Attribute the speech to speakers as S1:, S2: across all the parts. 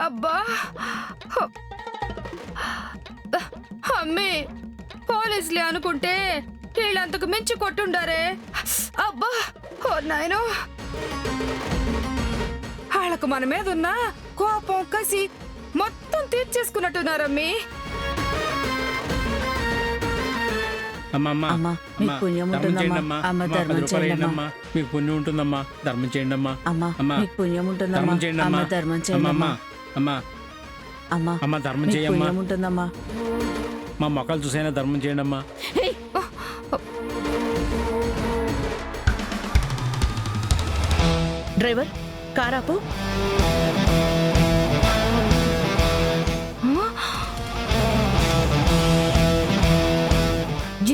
S1: అబ్బా అమ్మి పోలీసులే అనుకుంటే వీళ్ళంతకు మించి కొట్టుండారే. అబ్బా ఓ నాయనో, వాళ్ళకు మన మీద ఉన్న కోపం కసి మొత్తం తీర్చేసుకున్నట్టున్నారమ్మి.
S2: అమ్మా మీకు పుణ్యం ఉంటుందమ్మా. అమ్మ ధర్మం చేయండి అమ్మా. మీకు పుణ్యం ఉంటుందమ్మా. ధర్మం చేయండి అమ్మా. అమ్మా మీకు పుణ్యం ఉంటుందమ్మా. అమ్మ ధర్మం చేయండి అమ్మా. అమ్మా అమ్మా అమ్మ ధర్మం చేయమ్మా. ఉంటుందమ్మా. మా మొక్కలు చూసైనా ధర్మం చేయండి అమ్మా.
S3: డ్రైవర్ కారాపు.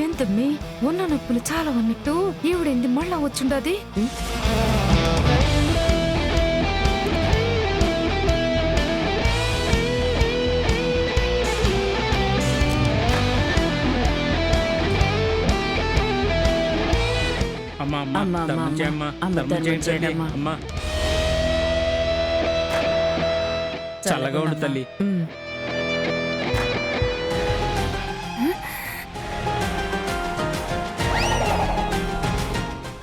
S1: ఎంతమ్మి ఉన్న నొప్పులు చాలా ఉన్నట్టు ఈవిడేంది మళ్ళా వచ్చుండది.
S2: అమ్మా అమ్మా ధర్మం చేయమ్మా. ధర్మం చేయండి అమ్మా. చల్లగా ఉండు తల్లి.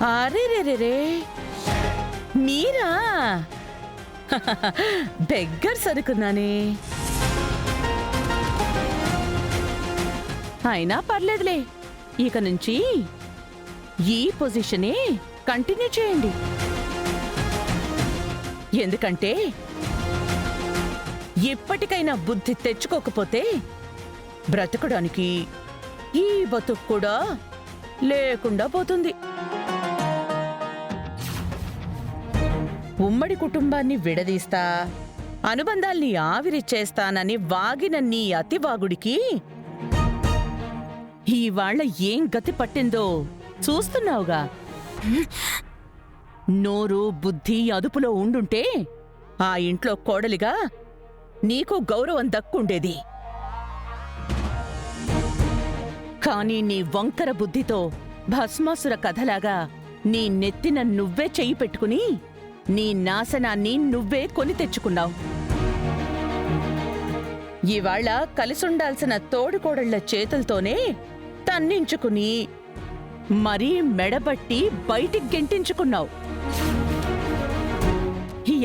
S3: అరే రే రే రే, మీరా? బెగ్గర్స్ అనుకున్నానే. అయినా పర్లేదులే, ఇక నుంచి ఈ పొజిషనే కంటిన్యూ చేయండి. ఎందుకంటే ఎప్పటికైనా బుద్ధి తెచ్చుకోకపోతే బ్రతకడానికి ఈ బతుకు కూడా లేకుండా పోతుంది. ఉమ్మడి కుటుంబాన్ని విడదీస్తా, అనుబంధాల్ని ఆవిరిచ్చేస్తానని వాగిన నీ అతివాగుడికి ఇవాళ ఏం గతి పట్టిందో చూస్తున్నావుగా. నోరు బుద్ధి అదుపులో ఉండుంటే ఆ ఇంట్లో కోడలిగా నీకు గౌరవం దక్కుండేది. కాని నీ వంకర బుద్ధితో భస్మాసుర కథలాగా నీ నెత్తిన నువ్వే చెయ్యి పెట్టుకుని నీ నాశనాన్ని నువ్వే కొని తెచ్చుకున్నావు. ఇవాళ కలిసుండాల్సిన తోడుకోడళ్ల చేతులతోనే తన్నించుకుని మరీ మెడబట్టి బయటికి గెంటించుకున్నావు.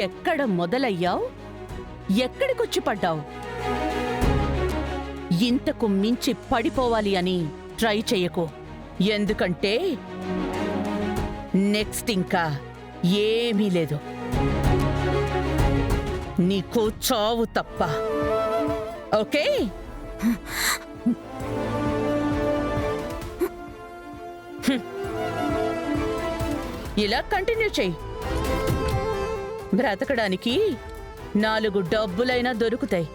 S3: ఎక్కడ మొదలయ్యావు, ఎక్కడికొచ్చి పడ్డావు? ఇంతకు మించి పడిపోవాలి అని ట్రై చెయ్యకు. ఎందుకంటే నెక్స్ట్ ఇంకా ఏమీ లేదు. నీకు చావు తప్ప. ఓకే? ఇలా కంటిన్యూ చెయ్యి. బ్రతకడానికి 4 డబ్బులైనా దొరుకుతాయి.